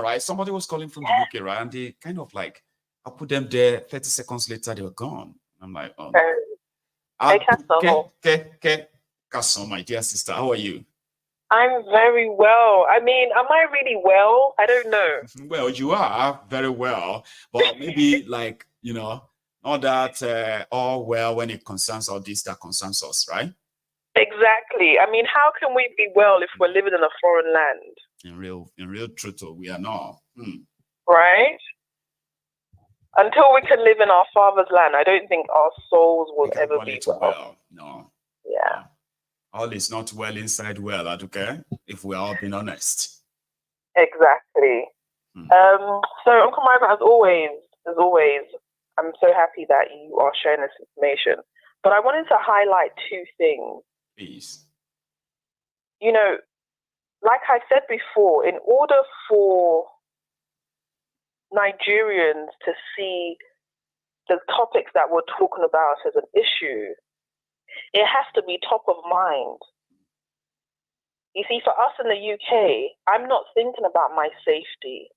right? Somebody was calling from the UK, right? And they kind of like, I put them there. 30 seconds later, they were gone. I'm like, Kaso, my dear sister, how are you? I'm very well. I mean, am I really well? I don't know. Well, you are very well, but maybe like, not that all well when it concerns all this that concerns us, right? Exactly. I mean, how can we be well if we're living in a foreign land? In real truth, we are not. Right? Until we can live in our father's land, I don't think our souls will ever be well. No. Yeah. All is not well inside well, okay? If we're all being honest. Exactly. So Uncle Michael, as always, I'm so happy that you are sharing this information. But I wanted to highlight two things. Please. Like I said before, in order for Nigerians to see the topics that we're talking about as an issue, it has to be top of mind. You see, for us in the UK, I'm not thinking about my safety.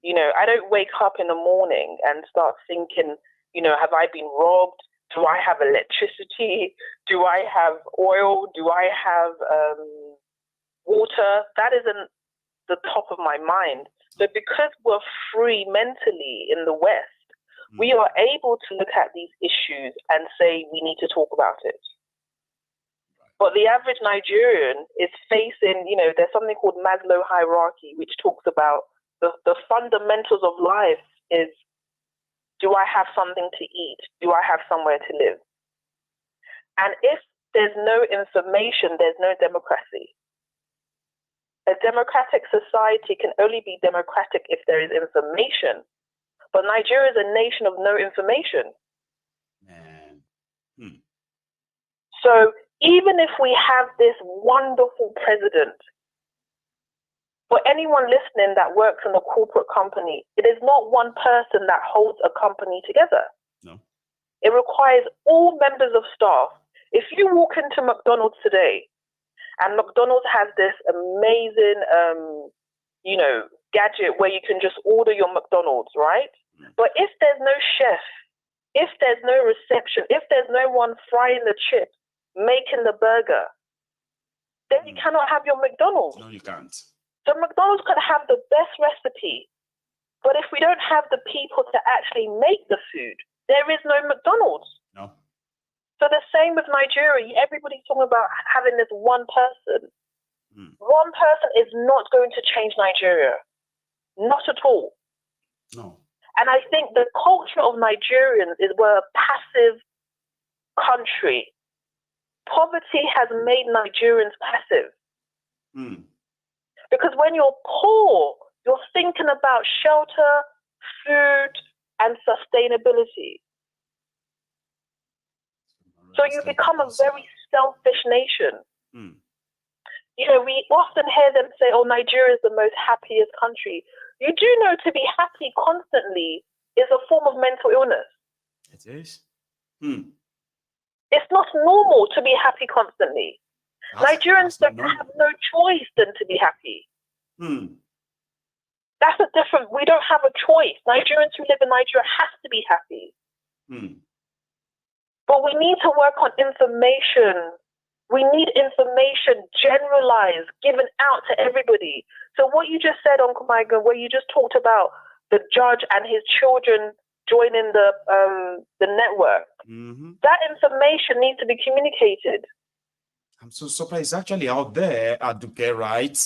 I don't wake up in the morning and start thinking, have I been robbed? Do I have electricity? Do I have oil? Do I have water? That isn't the top of my mind. So because we're free mentally in the West, we are able to look at these issues and say we need to talk about it. But the average Nigerian is facing, there's something called Maslow hierarchy, which talks about the fundamentals of life is, do I have something to eat? Do I have somewhere to live? And if there's no information, there's no democracy. A democratic society can only be democratic if there is information. But Nigeria is a nation of no information. So even if we have this wonderful president, for anyone listening that works in a corporate company, it is not one person that holds a company together. No. It requires all members of staff. If you walk into McDonald's today, and McDonald's has this amazing, gadget where you can just order your McDonald's, right? But if there's no chef, if there's no reception, if there's no one frying the chips, making the burger, then you cannot have your McDonald's. No, you can't. So McDonald's could have the best recipe, but if we don't have the people to actually make the food, there is no McDonald's. No. So the same with Nigeria. Everybody's talking about having this one person. One person is not going to change Nigeria. Not at all. No. And I think the culture of Nigerians is we're a passive country. Poverty has made Nigerians passive. Because when you're poor, you're thinking about shelter, food, and sustainability. So you become a very selfish nation. We often hear them say, oh, Nigeria is the most happiest country. You do know to be happy constantly is a form of mental illness. It is. It's not normal to be happy constantly. Nigerians don't have no choice than to be happy. That's we don't have a choice. Nigerians who live in Nigeria have to be happy. But we need to work on information. We need information generalized, given out to everybody. So what you just said, Uncle Michael, where you just talked about the judge and his children joining the network, that information needs to be communicated. I'm so surprised. It's actually out there at Duke, right?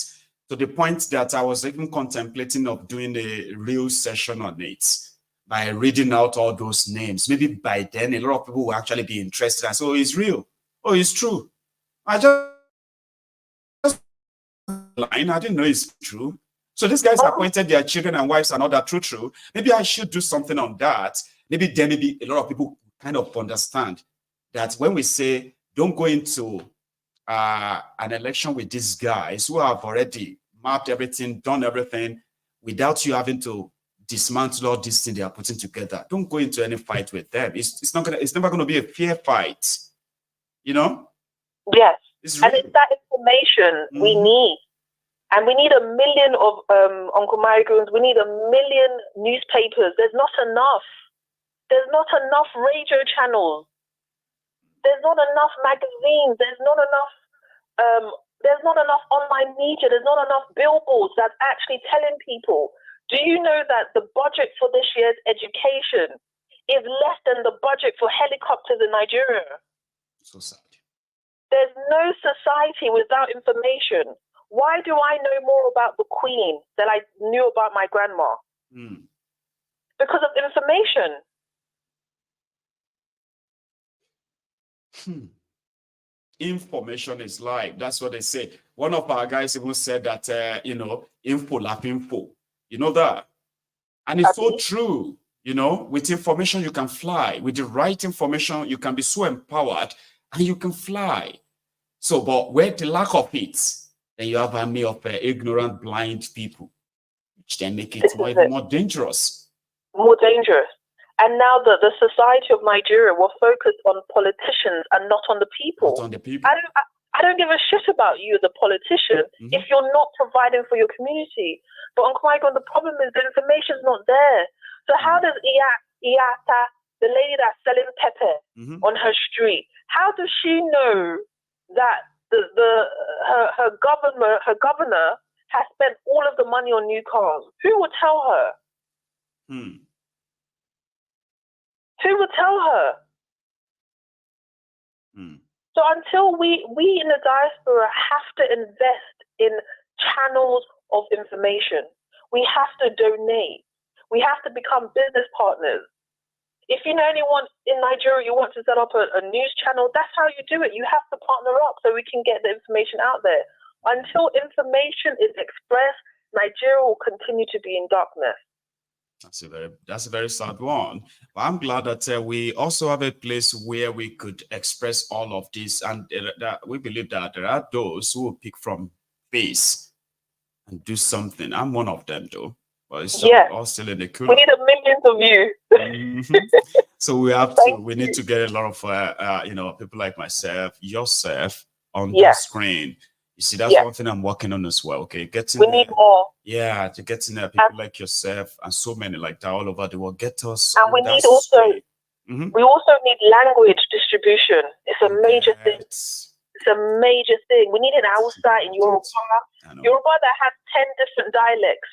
To the point that I was even contemplating of doing a real session on it by reading out all those names. Maybe by then, a lot of people will actually be interested. And so it's real. Oh, it's true. I didn't know it's true. So these guys appointed their children and wives and all that true. Maybe I should do something on that. Maybe a lot of people kind of understand that when we say don't go into an election with these guys who have already mapped everything, done everything, without you having to dismantle all these things they are putting together. Don't go into any fight with them. It's never gonna be a fair fight. Yes. And it's that information we need. And we need 1 million of Uncle Marigoons. We need 1 million newspapers. There's not enough. There's not enough radio channels. There's not enough magazines. There's not enough. There's not enough online media. There's not enough billboards that's actually telling people. Do you know that the budget for this year's education is less than the budget for helicopters in Nigeria? So sad. There's no society without information. Why do I know more about the Queen than I knew about my grandma? Because of information. Information is life. That's what they say. One of our guys even said that, info lap info. You know that? And it's so true. With information, you can fly. With the right information, you can be so empowered and you can fly. So, but where the lack of it, then you have army of ignorant, blind people, which then make it more dangerous. More dangerous. And now the society of Nigeria will focus on politicians and not on the people. Not on the people. I don't give a shit about you, the politician, if you're not providing for your community. But Uncle Michael, the problem is the information's not there. So how does Iata, the lady that's selling pepper on her street, how does she know that her governor has spent all of the money on new cars? Who will tell her? Who will tell her? So until we in the diaspora have to invest in channels of information, we have to donate. We have to become business partners. If you know anyone in Nigeria, you want to set up a news channel, that's how you do it. You have to partner up so we can get the information out there. Until information is expressed, Nigeria will continue to be in darkness. That's a very sad one. But I'm glad that we also have a place where we could express all of this, and that we believe that there are those who will pick from face and do something. I'm one of them, though. But it's all still in the cooler. We need millions of you. So we need to get a lot of people like myself, yourself on the screen. You see, that's one thing I'm working on as well. Okay, we need more. Yeah, to get in there, people like yourself and so many like that all over the world. Get us. And we need also. We also need language distribution. It's a major thing. It's a major thing. We need an Hausa in Yoruba. Yoruba that has 10 different dialects.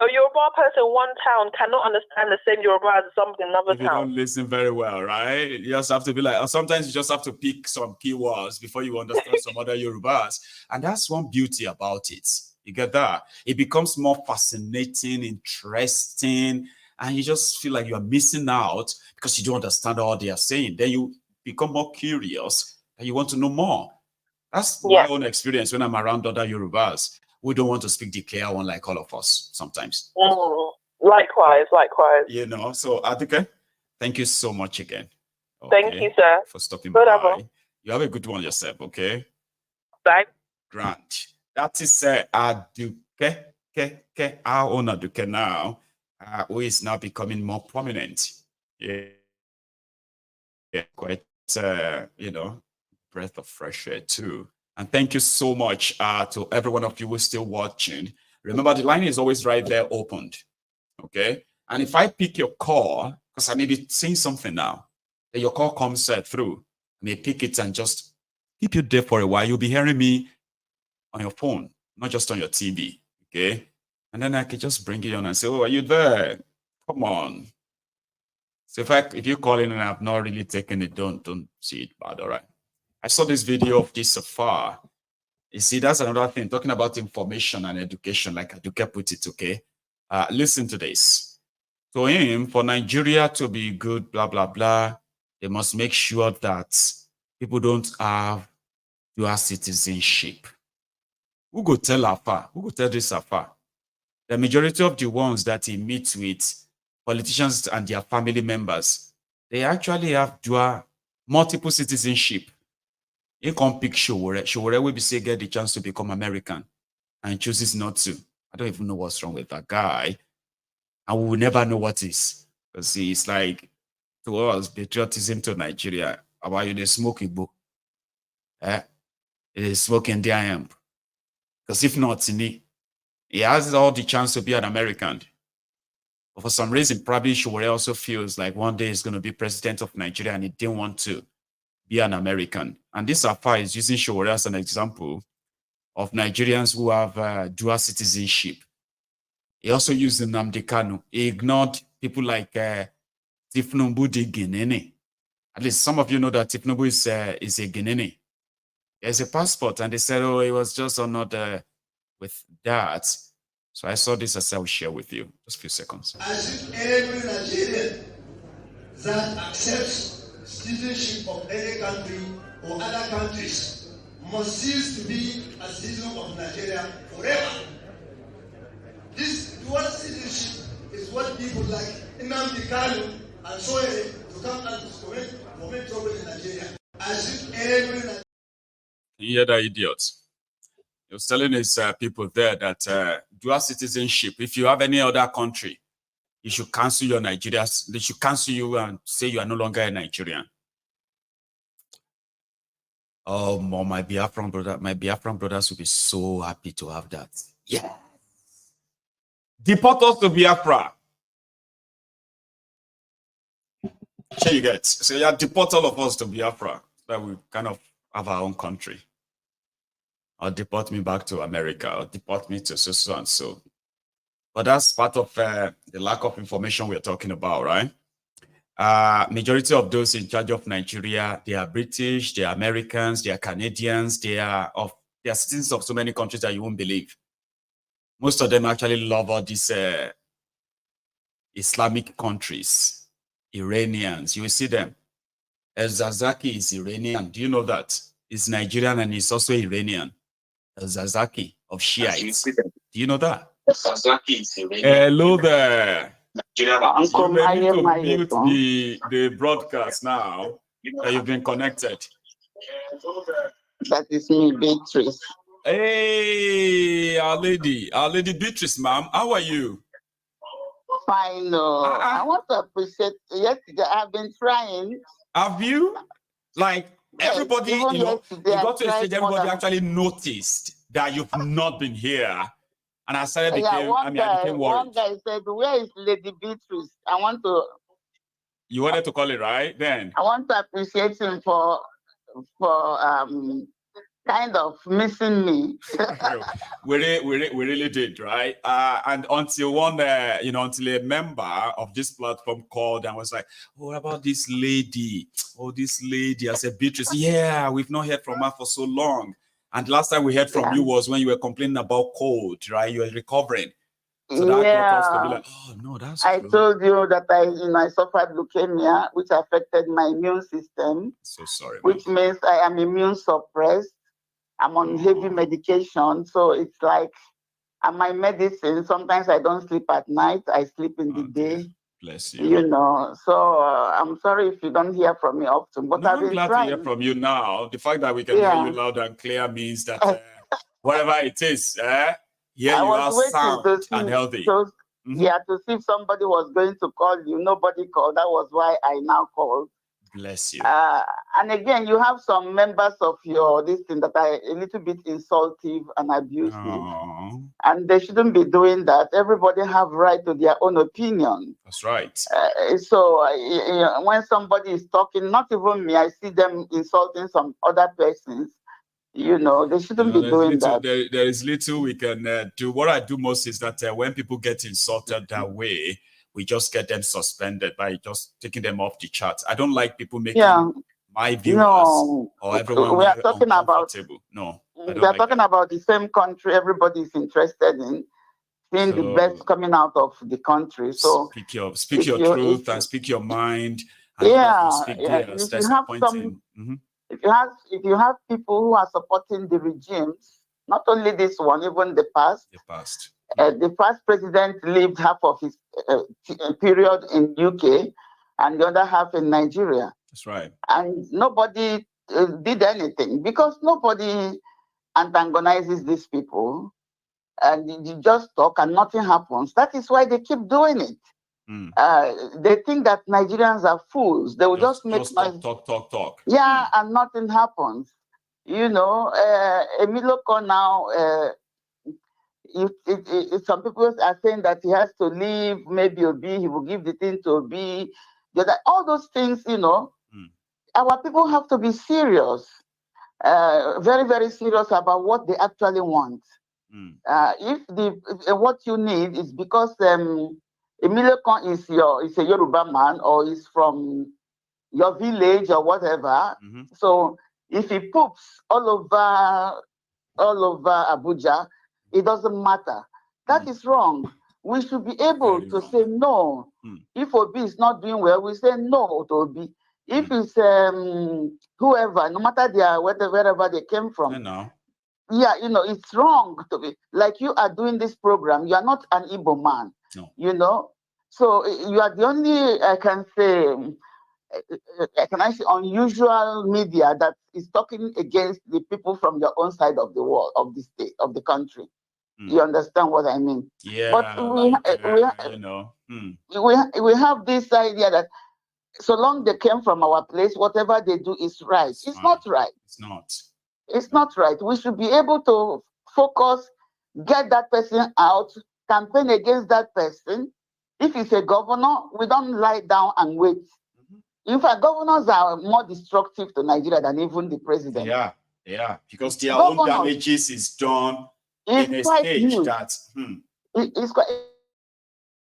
A Yoruba person in one town cannot understand the same Yoruba as somebody in another town. You don't listen very well, right? You just have to be like, or sometimes you just have to pick some keywords before you understand some other Yorubas. And that's one beauty about it. You get that? It becomes more fascinating, interesting, and you just feel like you're missing out because you don't understand all they are saying. Then you become more curious and you want to know more. That's my own experience when I'm around other Yorubas. We don't want to speak the clear one like all of us sometimes. Likewise. So Adike, thank you so much again. Okay, thank you, sir. For stopping by. You have a good one yourself, okay? Bye. Grant. That is Aduke, our own Aduke now, who is now becoming more prominent. Quite, breath of fresh air too. And thank you so much to every one of you who is still watching. Remember, the line is always right there opened, okay? And if I pick your call, because I may be saying something now, then your call comes through, I may pick it and just keep you there for a while. You'll be hearing me on your phone, not just on your TV, okay? And then I can just bring you on and say, oh, are you there? Come on. So if you call in and I've not really taken it, don't see it bad, all right? I saw this video of this afar. You see, that's another thing, talking about information and education, like Aduke put it, okay? Listen to this. To him, for Nigeria to be good, blah, blah, blah, they must make sure that people don't have dual citizenship. Who go tell Afa? Who go tell this Afa? The majority of the ones that he meets with, politicians and their family members, they actually have multiple citizenship. You can't pick Showore will be say get the chance to become American and chooses not to. I don't even know what's wrong with that guy. And we will never know what is. Because it's like, to us, patriotism to Nigeria. About you, they smoke Igbo. They smoke Indian hemp. Because if not, he has all the chance to be an American. But for some reason, probably Showore also feels like one day he's going to be president of Nigeria and he didn't want to be an American. And this Afa is using Showore as an example of Nigerians who have dual citizenship. He also used Nnamdi Kanu. He ignored people like Tinubu de Guinea. At least some of you know that Tinubu is a Guinean. He has a passport, and they said, oh, he was just honored with that. So I saw this as I will share with you. Just a few seconds. As if every Nigerian that accepts citizenship of any country or other countries must cease to be a citizen of Nigeria forever. This dual citizenship is what people like Nnamdi Kanu and Showore to come and commit trouble in Nigeria. As if every Nigerian... You hear that, idiot? He was telling his people there that dual citizenship, if you have any other country, you should cancel your Nigeria. They should cancel you and say you are no longer a Nigerian. Oh, my Biafran brothers will be so happy to have that. Yeah. Deport us to Biafra. Here you get. So yeah, deport all of us to Biafra, so that we kind of have our own country. Or deport me back to America, or deport me to so and so. But that's part of the lack of information we're talking about, right? Majority of those in charge of Nigeria, they are British, they are Americans, they are Canadians, they are citizens of so many countries that you won't believe. Most of them actually love all these Islamic countries, Iranians. You will see them. El Zazaki is Iranian. Do you know that? He's Nigerian and he's also Iranian. El Zazaki of Shiites. Do you know that? Zazaki is Iranian. Hello there. Uncle You may need to mute the broadcast now that you've been connected. That is me, Beatrice. Hey, our lady Beatrice, ma'am. How are you? Fine. I want to appreciate. Yesterday, I've been trying. Have you? Like everybody, yes, you got to a stage, everybody actually noticed that you've not been here. And I started I became worried. One guy said, where is Lady Beatrice? You wanted to call it, right? Then. I want to appreciate him for kind of missing me. we really did, right? And until until a member of this platform called and was like, oh, what about this lady? Oh, this lady. I said, Beatrice, yeah, we've not heard from her for so long. And last time we heard from you was when you were complaining about cold, right? You were recovering. So that got us to be like, oh no, that's true. I told you that I suffered leukemia, which affected my immune system. So sorry. Which means I am immune suppressed. I'm on heavy medication. So it's like my medicine. Sometimes I don't sleep at night. I sleep in the day. Bless you. So I'm sorry if you don't hear from me often, but I'm glad to hear from you now. The fact that we can hear you loud and clear means that whatever it is, here you are sound and healthy. To see if somebody was going to call you. Nobody called. That was why I now called. Bless you. And again, you have some members of this thing that are a little bit insultive and abusive. Aww. And they shouldn't be doing that. Everybody have right to their own opinion. That's right. So when somebody is talking, not even me, I see them insulting some other persons. They shouldn't be doing that. There is little we can do. What I do most is that when people get insulted that way, we just get them suspended by just taking them off the chart. I don't like people making my viewers or everyone we are talking about. No, we are talking about the same country everybody is interested in, seeing the best coming out of the country. So speak your truth and speak your mind. And if you have people who are supporting the regimes, not only this one, even the past. The first president lived half of his period in UK and the other half in Nigeria. That's right. And nobody did anything because nobody antagonizes these people. And you just talk and nothing happens. That is why they keep doing it. They think that Nigerians are fools. They will just make noise. Talk. Yeah, and nothing happens. Emiloko now if some people are saying that he has to leave, maybe Obi, he will give the thing to Obi. All those things, our people have to be serious, very, very serious about what they actually want. If what you need is because Emilio Kon is a Yoruba man or is from your village or whatever, so if he poops all over Abuja, it doesn't matter. That is wrong. We should be able to say no. If Obi is not doing well, we say no to Obi. If it's whoever, no matter wherever they came from, yeah, it's wrong to be like you are doing this program. You are not an Igbo man, so you are the only, I can say, unusual media that is talking against the people from your own side of the world, of the state, of the country. You understand what I mean? Yeah. But we have this idea that so long they came from our place, whatever they do is right. It's not right. It's not. It's not right. We should be able to focus, get that person out, campaign against that person. If it's a governor, we don't lie down and wait. In fact, governors are more destructive to Nigeria than even the president. Yeah, because their own damages is done in a stage that. It's quite.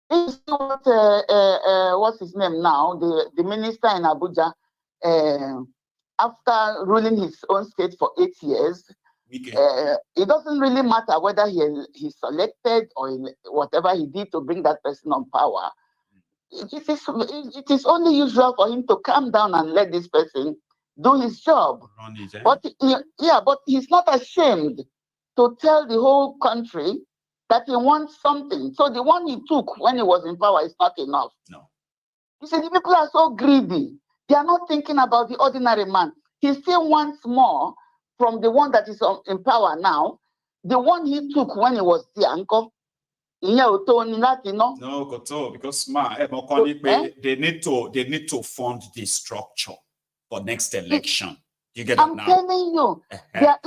What's his name now? The minister in Abuja, after ruling his own state for 8 years, it doesn't really matter whether he's selected or whatever he did to bring that person on power. It is only usual for him to calm down and let this person do his job. But he's not ashamed to tell the whole country that he wants something. So the one he took when he was in power is not enough. No. You see, the people are so greedy. They are not thinking about the ordinary man. He still wants more from the one that is in power now. The one he took when he was the uncle. No, because they need to fund the structure for next election. You get I'm now? Telling you, they are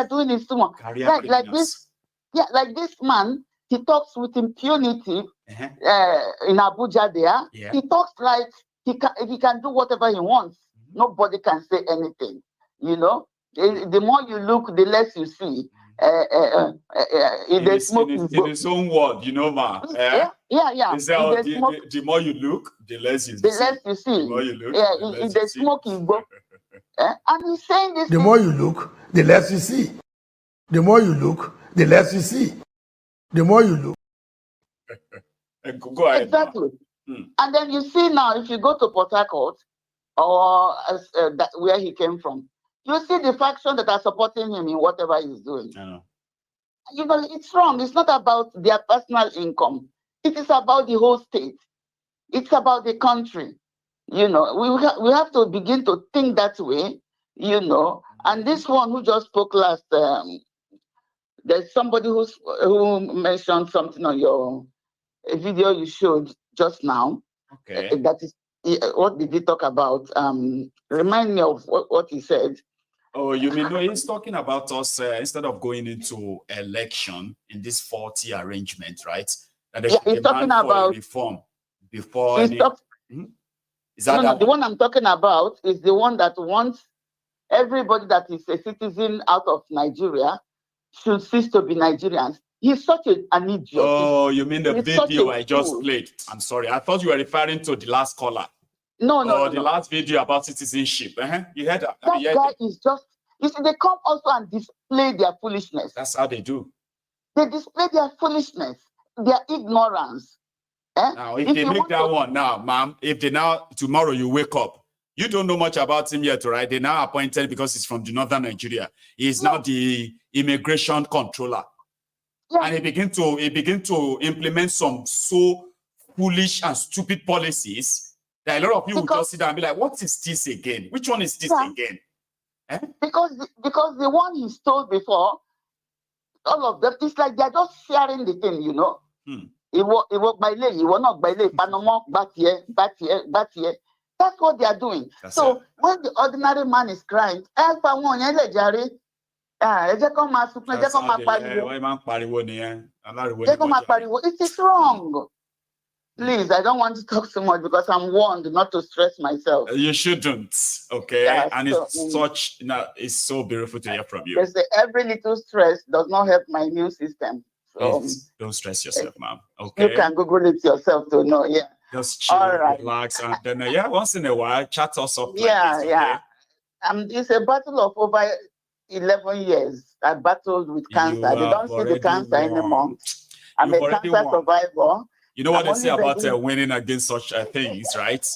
doing it too much. Like this man, he talks with impunity in Abuja there. Yeah. He talks like he can do whatever he wants. Nobody can say anything. The more you look, the less you see. In his own word, ma. Yeah. The more you look, the less you see. The less you see. The more you look, if they smoke, you go. And he's saying this. The more you look, the less you see. The more you look, the less you see. The more you look. Go ahead. Exactly. And then you see now, if you go to Port Harcourt or where he came from, you see the faction that are supporting him in whatever he's doing. I know. It's wrong. It's not about their personal income. It is about the whole state. It's about the country. We have to begin to think that way. And this one who just spoke last, there's somebody who mentioned something on your video you showed just now. Okay. That is, what did he talk about? Remind me of what he said. Oh, you mean, no, he's talking about us instead of going into election in this 40 arrangement, right? That he's talking about reform before. Is that the one I'm talking about? Is the one that wants everybody that is a citizen out of Nigeria should cease to be Nigerians. He's such an idiot. Oh, you mean the video I just played? I'm sorry, I thought you were referring to the last caller. No. The last video about citizenship. You heard that? That guy is just. You see, they come also and display their foolishness. That's how they do. They display their foolishness, their ignorance. Now, if they make that one now, ma'am, if they now tomorrow you wake up, you don't know much about him yet, right? They now appointed because he's from the northern Nigeria. He's now the immigration controller. Yeah. And he begin to implement some so foolish and stupid policies that a lot of people will just sit down and be like, what is this again? Which one is this again? Because the one he stole before, all of them, it's like they're just sharing the thing, It work by lay, it will not by lay, Panama, back here. That's what they are doing. When the ordinary man is crying, help, It is wrong. Please, I don't want to talk so much because I'm warned not to stress myself. You shouldn't, okay? Yeah, and so, it's such, it's so beautiful to hear from you. They say every little stress does not help my immune system. So don't stress yourself, ma'am. Okay. You can Google it yourself to know. Yeah. Just chill, relax, and then once in a while, chat us up. It's a battle of over 11 years. I battled with cancer. They don't see the cancer anymore. I'm a cancer survivor. You know what they say about winning against such things, right?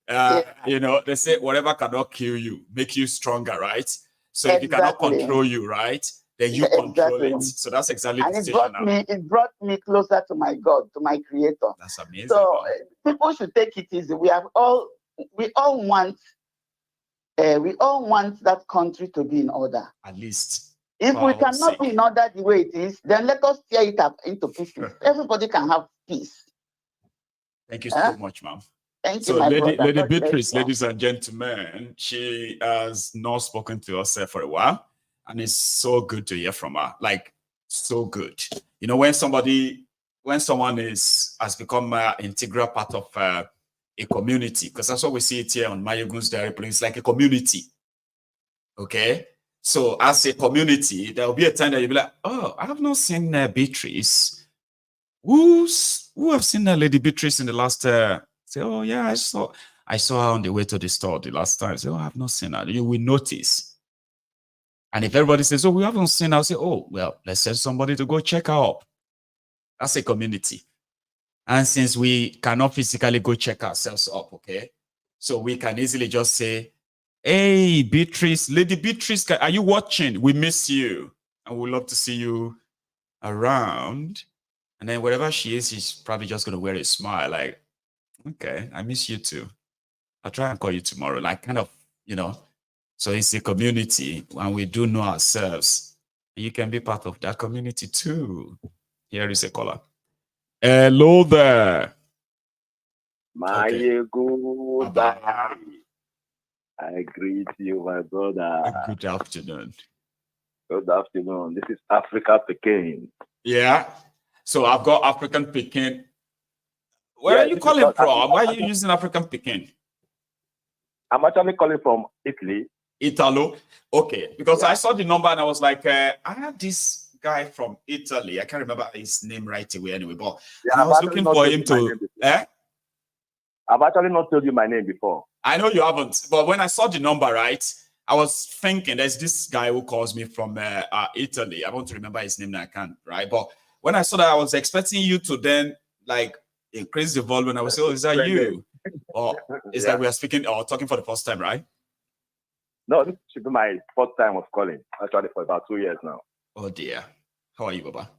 They say whatever cannot kill you, make you stronger, right? So if you cannot control you, right, then you control it. So that's exactly the situation now. It brought me closer to my God, to my Creator. That's amazing. So people should take it easy. We all want that country to be in order. At least. If we cannot be in order the way it is, then let us tear it up into pieces. Everybody can have peace. Thank you so much, ma'am. Thank you, my brother. Lady Beatrice, ladies and gentlemen, she has not spoken to us for a while, and it's so good to hear from her. Like, so good. You know, when someone has become an integral part of a community, because that's what we see it here on Mayegun's Diary. It's like a community. Okay? So as a community, there will be a time that you'll be like, oh, I have not seen Beatrice. Who have seen Lady Beatrice in the last say, oh yeah, I saw her on the way to the store the last time. Say, oh, I have not seen her. You will notice. And if everybody says, oh, we haven't seen her, I'll say, oh, well, let's send somebody to go check her up. That's a community. And since we cannot physically go check ourselves up, okay, so we can easily just say, hey, Beatrice, Lady Beatrice, are you watching? We miss you. And we'd love to see you around. And then wherever she is, she's probably just going to wear a smile like, okay, I miss you too. I'll try and call you tomorrow. Like kind of, so it's a community and we do know ourselves. You can be part of that community too. Here is a caller. Hello there. Good I greet you, my brother. Good afternoon. Good afternoon. This is Africa Peking. Yeah. So I've got African Peking. Where are you calling from? Why are you using African Peking? I'm actually calling from Italy. Italo? Okay. Because I saw the number and I was like, I have this guy from Italy. I can't remember his name right away anyway, but I was looking for him to... I've actually not told you my name before. I know you haven't, but when I saw the number, right, I was thinking there's this guy who calls me from Italy. I want to remember his name now, I can't, right? But when I saw that, I was expecting you to then like increase the volume. And I was saying, oh, is that you? Or is that we are speaking or talking for the first time, right? No, this should be my first time of calling, actually, for about 2 years now. Oh dear. How are you, Baba?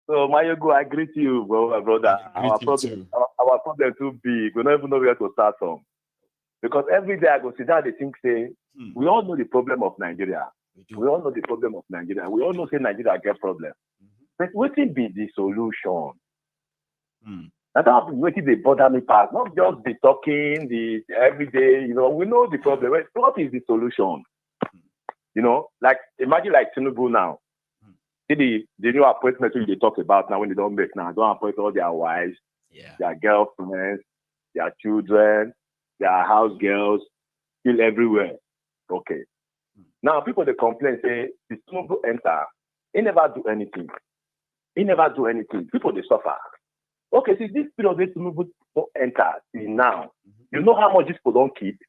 So, Mayego, I greet you, brother. Our problem too big. We don't even know where to start from. Because every day I go sit down, they think, say, we all know the problem of Nigeria. We all know the problem of Nigeria. We all know, say, Nigeria get problem. But what will be the solution? That's how what they bother me past. Not just the talking, the everyday, we know the problem. What is the solution? Like, imagine like Tinubu now. See the new appointments they talk about now when they don't make now. Don't appoint all their wives, their girlfriends, their children, their house girls, still everywhere. Okay. Now people they complain, say the Tinubu enter, he never do anything. He never do anything. People they suffer. Okay, see this period they Tinubu enter till now. You know how much these people don't keep?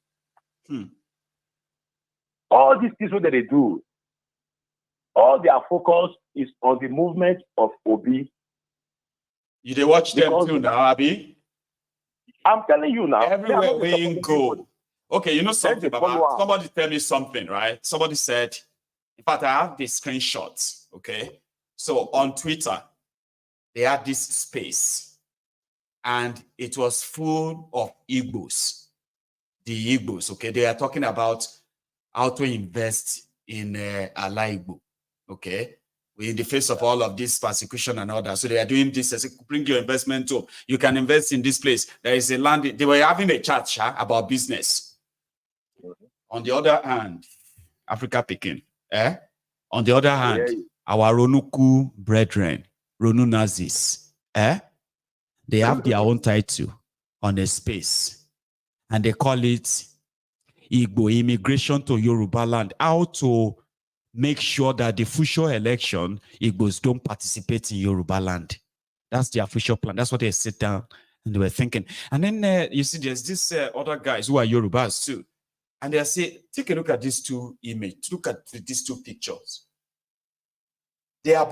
All these things that they do. All their focus is on the movement of Obi. You they watch them too now, Abi? I'm telling you now. Everywhere we go. Okay, you know something, Baba? Somebody tell me something, right? Somebody said, in fact, I have these screenshots, okay? So on Twitter, they had this space, and it was full of Igbos. The Igbos, okay? They are talking about how to invest in Ala Igbo. Okay, in the face of all of this persecution and all that. So they are doing this as bring your investment to, you can invest in this place. There is a land, they were having a chat about business. On the other hand, Africa Peking, On the other hand, our Ronuku brethren, Ronu Nazis, they have their own title on a space, and they call it Igbo immigration to Yoruba land. How to make sure that the future election, Igbos don't participate in Yoruba land. That's the official plan. That's what they sit down and they were thinking. And then you see, there's this other guys who are Yorubas too. And they say, take a look at these two images. Look at these two pictures. They are